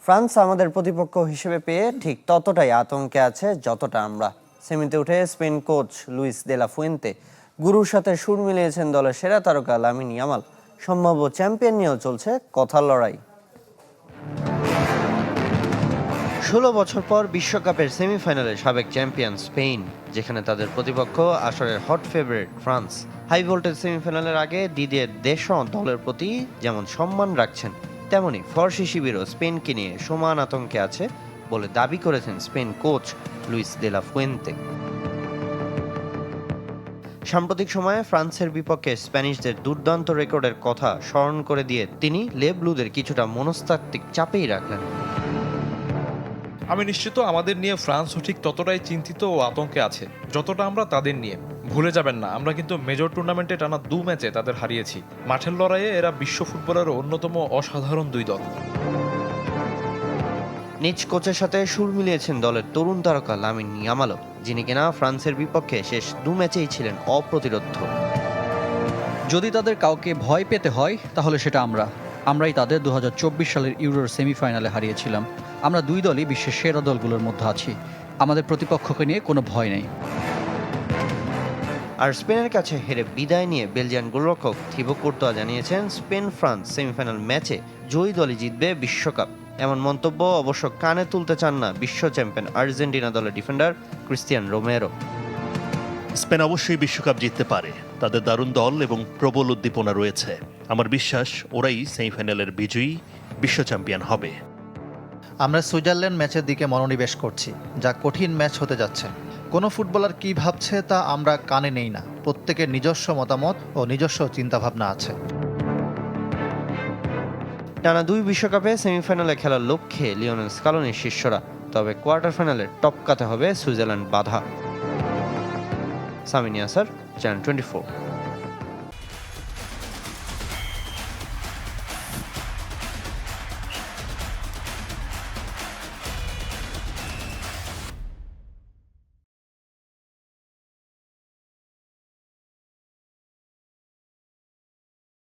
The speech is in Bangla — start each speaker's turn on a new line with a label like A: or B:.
A: ফ্রান্স আমাদের প্রতিপক্ষ হিসেবে পেয়ে ঠিক ততটাই আতঙ্কে আছে যতটা আমরা। সেমিতে উঠে Spain coach Luis de la Fuente গুরুর সাথে সুর মিলিয়েছেন দলের সেরা তারকা লামিন ইয়ামাল। সম্ভাব্য চ্যাম্পিয়ন নিয়েও চলছে কথার লড়াই। 16 বছর পর বিশ্বকাপের সেমিফাইনালে সাবেক চ্যাম্পিয়ন স্পেন, যেখানে তাদের প্রতিপক্ষ আসরের hot favourite France. High voltage সেমিফাইনালের আগে দিদিয়ের দেশও দলের প্রতি যেমন সম্মান রাখছেন, তেমনি ফরাসি শিবিরও স্পেনকে নিয়ে সমান আতঙ্কে আছে বলে দাবি করেছেন Spain coach Luis de la Fuente. সাম্প্রতিক সময়ে ফ্রান্সের বিপক্ষে স্প্যানিশদের দুর্দান্ত রেকর্ডের কথা স্মরণ করে দিয়ে তিনি লে ব্লুদের কিছুটা মনস্তাত্ত্বিক চাপেই রাখলেন।
B: আমি নিশ্চিত আমাদের নিয়ে ফ্রান্সও ঠিক ততটাই চিন্তিত ও আতঙ্কে আছে যতটা আমরা তাদের নিয়ে। ভুলে যাবেন না, আমরা কিন্তু মেজর টুর্নামেন্টে টানা 2 ম্যাচে তাদের হারিয়েছি। মাঠের লড়াইয়ে এরা বিশ্ব ফুটবলের অন্যতম অসাধারণ 2 দল।
A: নিজ কোচের সাথে সুর মিলিয়েছেন দলের তরুণ তারকা লামিন ইয়ামালও, যিনি কিনা ফ্রান্সের বিপক্ষে শেষ 2 ম্যাচেই ছিলেন অপ্রতিরোধ্য।
C: যদি তাদের কাউকে ভয় পেতে হয় তাহলে সেটা আমরাই তাদের 2024 সালের ইউরোর সেমিফাইনালে হারিয়েছিলাম। আমরা 2 দলই বিশ্বের সেরা দলগুলোর মধ্যে আছি। আমাদের প্রতিপক্ষকে নিয়ে কোনো ভয় নেই।
A: আর স্পেনের কাছে হেরে বিদায় নিয়ে বেলজিয়ান গোলরক্ষক থিবো কুর্তোয়া জানিয়েছেন স্পেন ফ্রান্স সেমিফাইনাল ম্যাচে জয়ী দলই জিতবে বিশ্বকাপ। এমন মন্তব্য অবশ্য কানে তুলতে চান না বিশ্ব চ্যাম্পিয়ন আর্জেন্টিনা দলের ডিফেন্ডার ক্রিস্টিয়ান রোমেরো।
D: স্পেন অবশ্যই বিশ্বকাপ জিততে পারে। তাদের দারুণ দল এবং প্রবল উদ্দীপনা রয়েছে। আমার বিশ্বাস ওরাই সেমিফাইনালের বিজয়ী, বিশ্ব চ্যাম্পিয়ন হবে।
E: আমরা সুইজারল্যান্ড ম্যাচের দিকে মনোনিবেশ করছি, যা কঠিন ম্যাচ হতে যাচ্ছে। কোনো ফুটবলার কি ভাবছে তা আমরা কানে নেই না। প্রত্যেকের নিজস্ব মতামত ও নিজস্ব চিন্তাভাবনা আছে।
A: টানা 2 বিশ্বকাপে সেমিফাইনালে খেলার লক্ষ্যে লিওনেল স্কালোনির শিষ্যরা, তবে কোয়ার্টার ফাইনালে টপকাতে হবে সুইজারল্যান্ড বাধা। সামিন ইয়াসার, চ্যানেল 24।